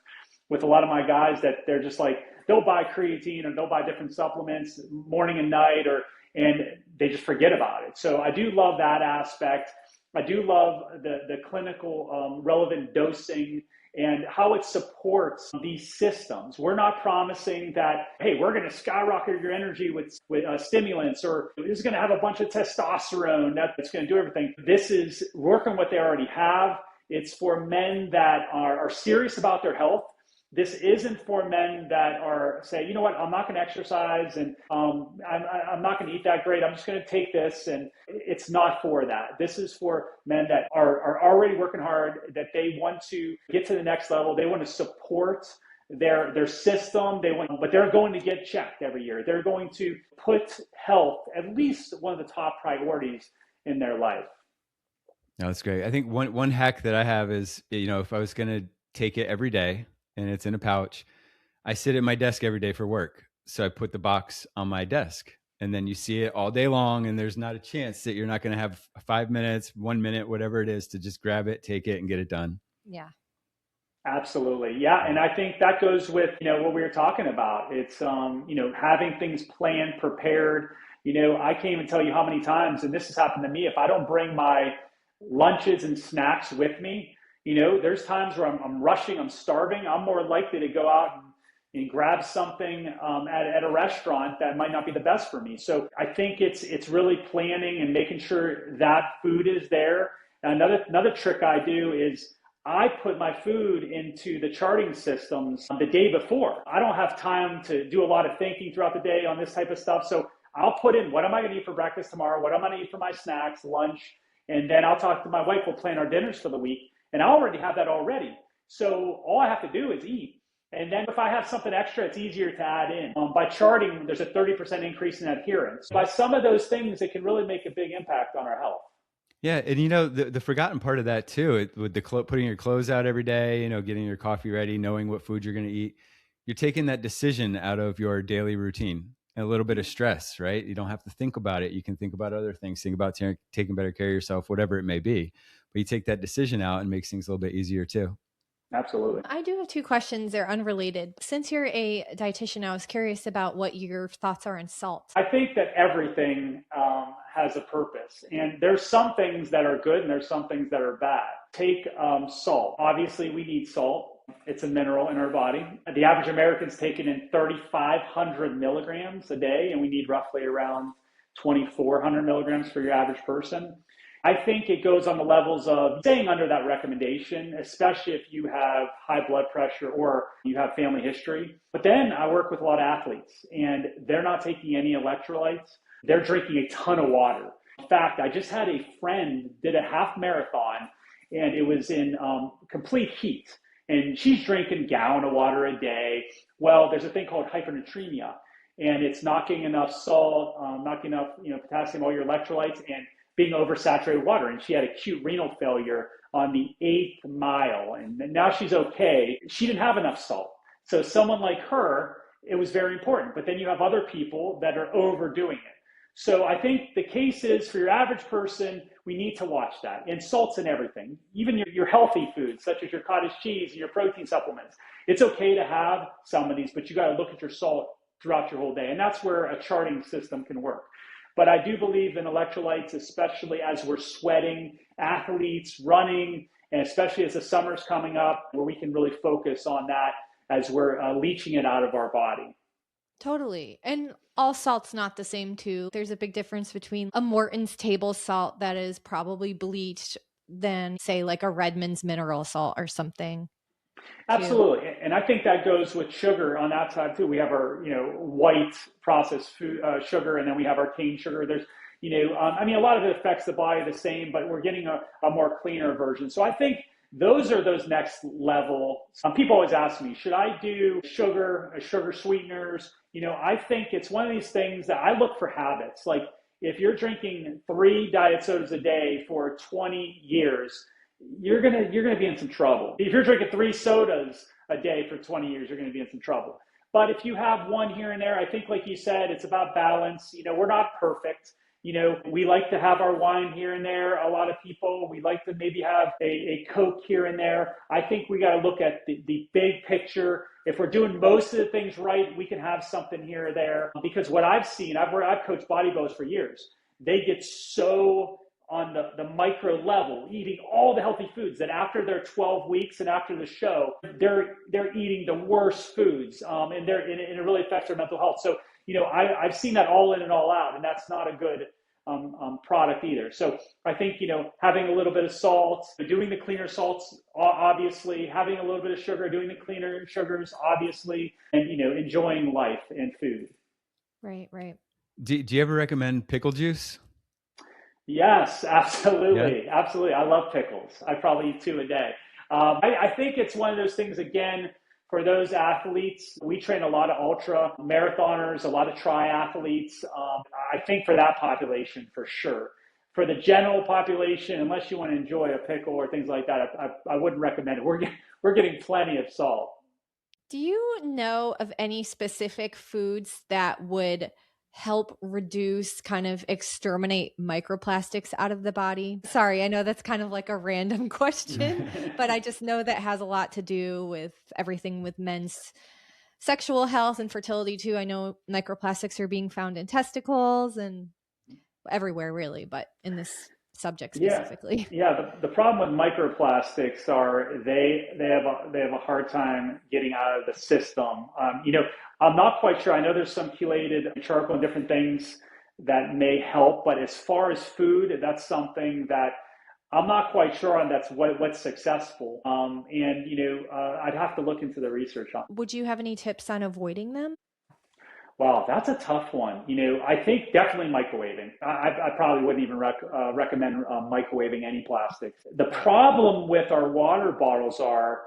with a lot of my guys that they're just like, they'll buy creatine or they'll buy different supplements morning and night, and they just forget about it. So I do love that aspect. I do love the clinical relevant dosing and how it supports these systems. We're not promising that, hey, we're going to skyrocket your energy with stimulants, or this is going to have a bunch of testosterone that's going to do everything. This is working what they already have. It's for men that are serious about their health. This isn't for men that are say, you know what, I'm not going to exercise and I'm not going to eat that great. I'm just going to take this. And it's not for that. This is for men that are already working hard, that they want to get to the next level. They want to support their system. But they're going to get checked every year. They're going to put health at least one of the top priorities in their life. No, that's great. I think one hack that I have is, if I was going to take it every day and it's in a pouch, I sit at my desk every day for work. So I put the box on my desk, and then you see it all day long, and there's not a chance that you're not going to have 5 minutes, 1 minute, whatever it is, to just grab it, take it, and get it done. Yeah. Absolutely. Yeah. And I think that goes with, what we were talking about. It's, having things planned, prepared. I can't even tell you how many times, and this has happened to me, if I don't bring my lunches and snacks with me, there's times where I'm rushing, I'm starving. I'm more likely to go out and grab something at a restaurant that might not be the best for me. So I think it's really planning and making sure that food is there. And another trick I do is I put my food into the charting systems the day before. I don't have time to do a lot of thinking throughout the day on this type of stuff. So I'll put in, what am I going to eat for breakfast tomorrow? What am I going to eat for my snacks, lunch? And then I'll talk to my wife. We'll plan our dinners for the week. And I already have that already. So all I have to do is eat. And then if I have something extra, it's easier to add in. By charting, there's a 30% increase in adherence. By some of those things, it can really make a big impact on our health. Yeah, and the forgotten part of that too, with putting your clothes out every day, getting your coffee ready, knowing what food you're going to eat, you're taking that decision out of your daily routine. And a little bit of stress, right? You don't have to think about it. You can think about other things, think about taking better care of yourself, whatever it may be. But you take that decision out and makes things a little bit easier too. Absolutely. I do have two questions. They're unrelated. Since you're a dietitian, I was curious about what your thoughts are on salt. I think that everything has a purpose. And there's some things that are good and there's some things that are bad. Take salt. Obviously, we need salt. It's a mineral in our body. The average American's taking in 3,500 milligrams a day, and we need roughly around 2,400 milligrams for your average person. I think it goes on the levels of staying under that recommendation, especially if you have high blood pressure or you have family history. But then I work with a lot of athletes, and they're not taking any electrolytes. They're drinking a ton of water. In fact, I just had a friend did a half marathon, and it was in complete heat. And she's drinking a gallon of water a day. Well, there's a thing called hypernatremia, and it's knocking enough salt, knocking enough potassium, all your electrolytes, and being oversaturated water. And she had acute renal failure on the 8th mile. And now she's okay. She didn't have enough salt. So someone like her, it was very important. But then you have other people that are overdoing it. So I think the case is, for your average person, we need to watch that. And salt's in everything, even your healthy foods, such as your cottage cheese and your protein supplements. It's okay to have some of these, but you got to look at your salt throughout your whole day. And that's where a charting system can work. But I do believe in electrolytes, especially as we're sweating, athletes, running, and especially as the summer's coming up, where we can really focus on that as we're leaching it out of our body. Totally. And all salt's not the same too. There's a big difference between a Morton's table salt that is probably bleached than, say, like a Redmond's mineral salt or something. Absolutely. And I think that goes with sugar on that side too. We have our, white processed food, sugar, and then we have our cane sugar. There's, a lot of it affects the body the same, but we're getting a more cleaner version. So I think those are those next level. People always ask me, should I do sugar sweeteners? I think it's one of these things that I look for habits. Like if you're drinking 3 diet sodas a day for 20 years, you're gonna be in some trouble. If you're drinking 3 sodas a day for 20 years, you're gonna be in some trouble. But if you have one here and there, I think, like you said, it's about balance. We're not perfect. We like to have our wine here and there. A lot of people, we like to maybe have a Coke here and there. I think we got to look at the big picture. If we're doing most of the things right, we can have something here or there. Because what I've seen, I've coached bodybuilders for years. They get so on the micro level, eating all the healthy foods, that after their 12 weeks and after the show, they're eating the worst foods, and it really affects their mental health. So, I've seen that all in and all out, and that's not a good product either. So I think, having a little bit of salt, doing the cleaner salts, obviously, having a little bit of sugar, doing the cleaner sugars, obviously, and, enjoying life and food. Right. Do you ever recommend pickle juice? Yes, absolutely. Yeah. Absolutely. I love pickles. I probably eat 2 a day. I think it's one of those things, again, for those athletes. We train a lot of ultra marathoners, a lot of triathletes. I think for that population, for sure. for the general population, unless you want to enjoy a pickle or things like that, I wouldn't recommend it. We're getting plenty of salt. Do you know of any specific foods that would help reduce, kind of exterminate microplastics out of the body? Sorry, I know that's kind of like a random question, but I just know that has a lot to do with everything with men's sexual health and fertility too. I know microplastics are being found in testicles and everywhere really, but in this subject specifically. Yeah. The problem with microplastics are they have a hard time getting out of the system. I'm not quite sure. I know there's some chelated charcoal and different things that may help, but as far as food, that's something that I'm not quite sure on. That's what's successful. I'd have to look into the research on. Would you have any tips on avoiding them? Wow, that's a tough one. I think definitely microwaving. I probably wouldn't even recommend microwaving any plastics. The problem with our water bottles are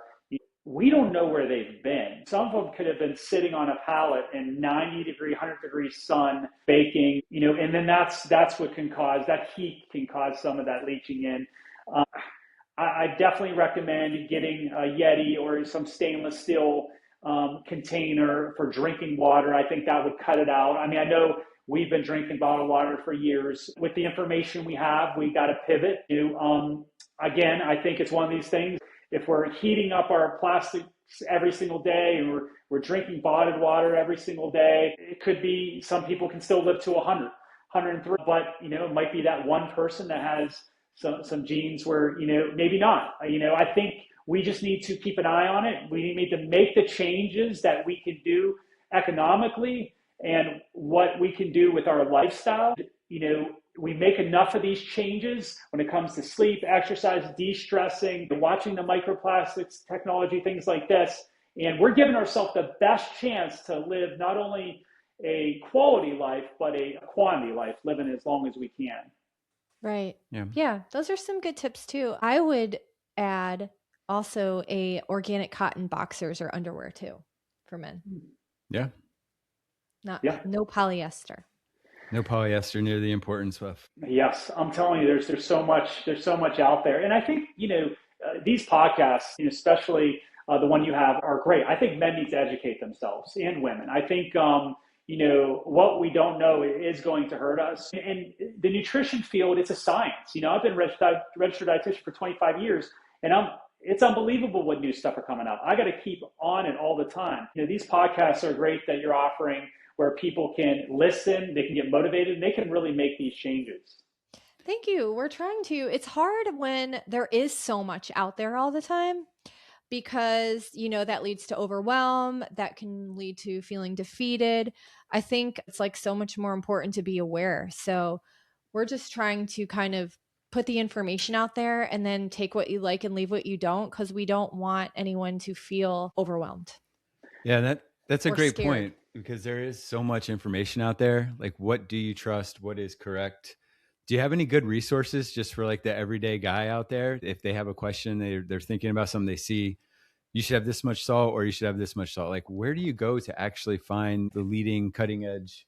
we don't know where they've been. Some of them could have been sitting on a pallet in 90-degree, 100-degree sun, baking, and then that's what can cause, that heat can cause some of that leaching in. I definitely recommend getting a Yeti or some stainless steel container for drinking water. I think that would cut it out. I mean, I know we've been drinking bottled water for years. With the information we have, we got to pivot. Again, I think it's one of these things. If we're heating up our plastics every single day and we're drinking bottled water every single day, it could be some people can still live to 100, 103, but it might be that one person that has some genes where maybe not. I think we just need to keep an eye on it. We need to make the changes that we can do economically and what we can do with our lifestyle. We make enough of these changes when it comes to sleep, exercise, de-stressing, watching the microplastics, technology, things like this. And we're giving ourselves the best chance to live not only a quality life, but a quantity life, living as long as we can. Right. Yeah. Those are some good tips too. I would add also a organic cotton boxers or underwear too for men. Yeah. No polyester. No polyester near the important stuff. Yes, I'm telling you, there's so much out there, and I think these podcasts, especially the one you have, are great. I think men need to educate themselves and women. I think what we don't know is going to hurt us. And the nutrition field, it's a science. I've been registered dietitian for 25 years, and it's unbelievable what new stuff are coming out. I got to keep on it all the time. These podcasts are great that you're offering, where people can listen, they can get motivated, and they can really make these changes. Thank you. We're trying to. It's hard when there is so much out there all the time because, that leads to overwhelm, that can lead to feeling defeated. I think it's like so much more important to be aware. So we're just trying to kind of put the information out there and then take what you like and leave what you don't, because we don't want anyone to feel overwhelmed. Yeah, that's a great scared. point, because there is so much information out there. Like, what do you trust? What is correct? Do you have any good resources just for like the everyday guy out there? If they have a question, they're thinking about something, they see you should have this much salt or you should have this much salt. Like, where do you go to actually find the leading cutting edge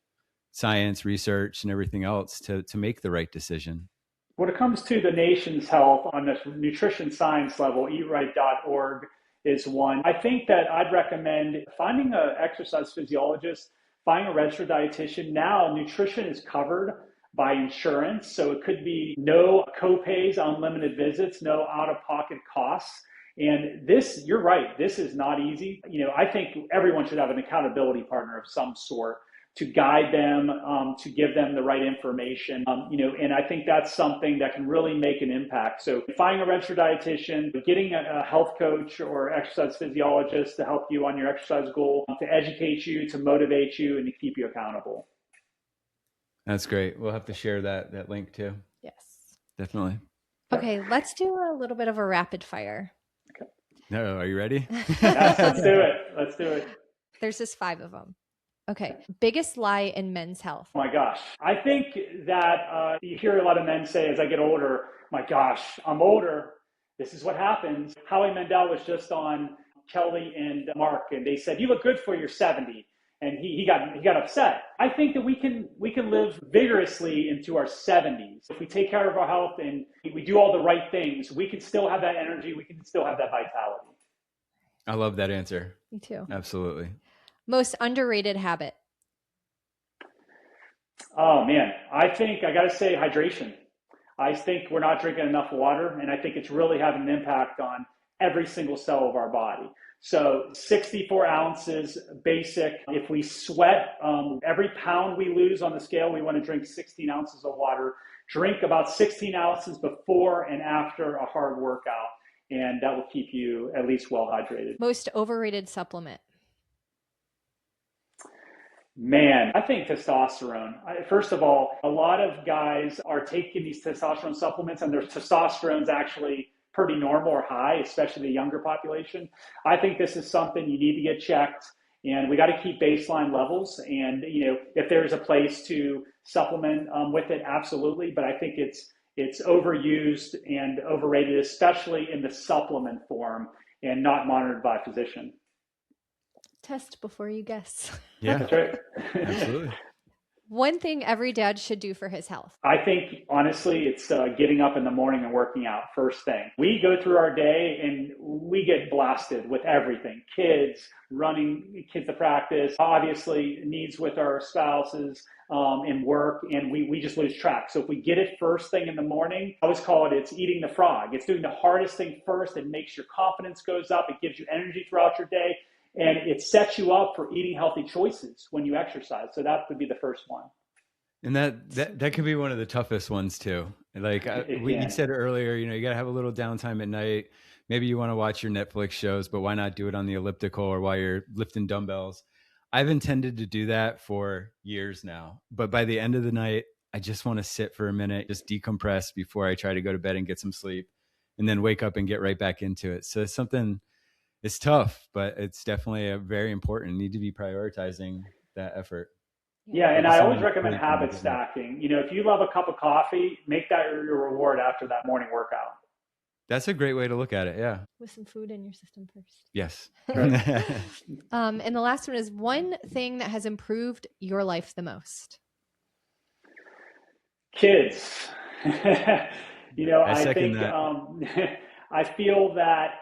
science, research, and everything else to make the right decision? When it comes to the nation's health on this nutrition science level, eatright.org is one. I think that I'd recommend finding an exercise physiologist, finding a registered dietitian. Now, nutrition is covered by insurance, so it could be no copays, unlimited visits, no out-of-pocket costs. And this, you're right, this is not easy. I think everyone should have an accountability partner of some sort to guide them, to give them the right information, and I think that's something that can really make an impact. So finding a registered dietitian, getting a health coach or exercise physiologist to help you on your exercise goal, to educate you, to motivate you, and to keep you accountable. That's great. We'll have to share that link too. Yes. Definitely. Okay, let's do a little bit of a rapid fire. Okay. No, are you ready? Yes, let's do it. Let's do it. There's just 5 of them. Okay. Biggest lie in men's health. Oh my gosh. I think that you hear a lot of men say as I get older, my gosh, I'm older. This is what happens. Howie Mandel was just on Kelly and Mark, and they said, you look good for your 70. And he got upset. I think that we can live vigorously into our 70s. If we take care of our health and we do all the right things, we can still have that energy. We can still have that vitality. I love that answer. Me too. Absolutely. Most underrated habit? Oh man, I think I got to say hydration. I think we're not drinking enough water, and I think it's really having an impact on every single cell of our body. So 64 ounces basic. If we sweat, every pound we lose on the scale, we want to drink 16 ounces of water. Drink about 16 ounces before and after a hard workout, and that will keep you at least well hydrated. Most overrated supplement? Man, I think testosterone. First of all, a lot of guys are taking these testosterone supplements and their testosterone's actually pretty normal or high, especially the younger population. I think this is something you need to get checked, and we got to keep baseline levels. And, if there's a place to supplement with it, absolutely. But I think it's overused and overrated, especially in the supplement form and not monitored by a physician. Test before you guess. Yeah, that's right. Absolutely. One thing every dad should do for his health? I think, honestly, it's getting up in the morning and working out first thing. We go through our day and we get blasted with everything. Kids, running kids to practice, obviously needs with our spouses and work, and we just lose track. So if we get it first thing in the morning, I always call it's eating the frog. It's doing the hardest thing first. It makes your confidence goes up. It gives you energy throughout your day. And it sets you up for eating healthy choices when you exercise. So that would be the first one. And that could be one of the toughest ones too. Like you said earlier, you got to have a little downtime at night. Maybe you want to watch your Netflix shows, but why not do it on the elliptical or while you're lifting dumbbells? I've intended to do that for years now. But by the end of the night, I just want to sit for a minute, just decompress before I try to go to bed and get some sleep, and then wake up and get right back into it. So it's something. It's tough, but it's definitely a very important. Need to be prioritizing that effort. Yeah, and I always recommend habit stacking. If you love a cup of coffee, make that your reward after that morning workout. That's a great way to look at it. Yeah. With some food in your system first. Yes. And the last one is one thing that has improved your life the most. Kids. I second think that. I feel that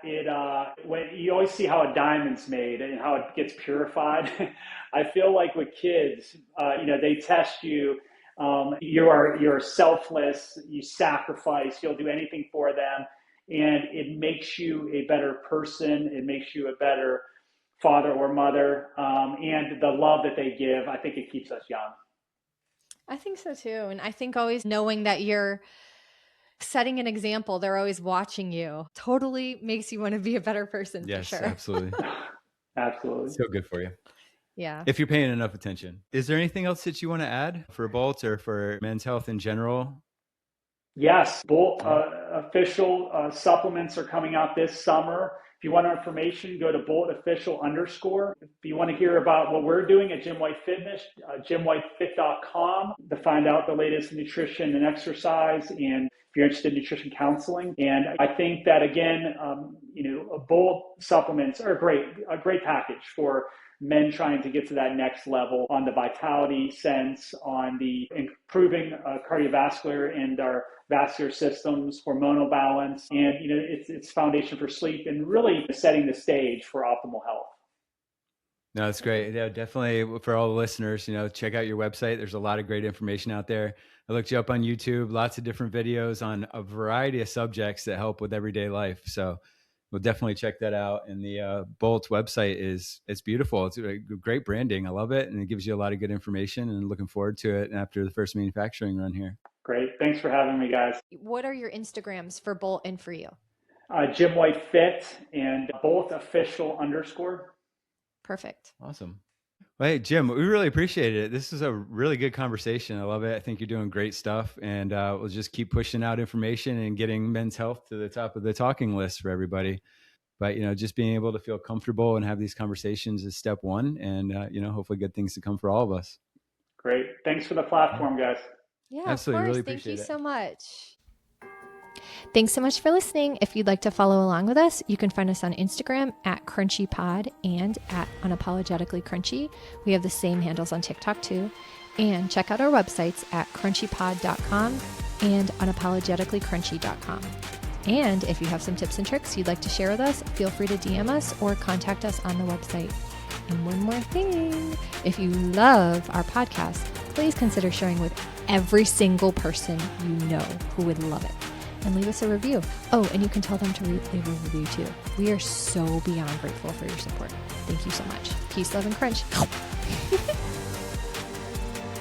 when you always see how a diamond's made and how it gets purified. I feel like with kids, they test you. You're selfless. You sacrifice. You'll do anything for them, and it makes you a better person. It makes you a better father or mother, and the love that they give. I think it keeps us young. I think so too, and I think always knowing that you're setting an example, they're always watching you, totally makes you want to be a better person. Yes, for sure. Absolutely. Absolutely. So good for you. Yeah. If you're paying enough attention. Is there anything else that you want to add for Bult or for men's health in general? Yes, Bult official supplements are coming out this summer. If you want more information, go to BultOfficial_. If you want to hear about what we're doing at Jim White Fitness, JimWhiteFit.com to find out the latest nutrition and exercise, and if you're interested in nutrition counseling. And I think that, again, Bult supplements are a great package for men trying to get to that next level on the vitality sense, on the improving cardiovascular and our vascular systems, hormonal balance, and it's foundation for sleep and really setting the stage for optimal health. No, that's great. Yeah, definitely for all the listeners, check out your website. There's a lot of great information out there. I looked you up on YouTube, lots of different videos on a variety of subjects that help with everyday life. So we'll definitely check that out. And the Bult website it's beautiful. It's a great branding. I love it. And it gives you a lot of good information, and looking forward to it after the first manufacturing run here. Great. Thanks for having me, guys. What are your Instagrams for Bult and for you? Jim White Fit and BultOfficial_. Perfect. Awesome. Well, hey, Jim, we really appreciate it. This is a really good conversation. I love it. I think you're doing great stuff, and we'll just keep pushing out information and getting men's health to the top of the talking list for everybody. But, just being able to feel comfortable and have these conversations is step one, and, hopefully good things to come for all of us. Great. Thanks for the platform, guys. Yeah, absolutely. of course. Really appreciate it. Thank you so much. Thanks so much for listening. If you'd like to follow along with us, you can find us on Instagram at CrunchyPod and at Unapologetically Crunchy. We have the same handles on TikTok too. And check out our websites at crunchypod.com and unapologeticallycrunchy.com. And if you have some tips and tricks you'd like to share with us, feel free to DM us or contact us on the website. And one more thing, if you love our podcast, please consider sharing with every single person you know who would love it. And leave us a review. Oh, and you can tell them to leave a review too. We are so beyond grateful for your support. Thank you so much. Peace, love, and crunch.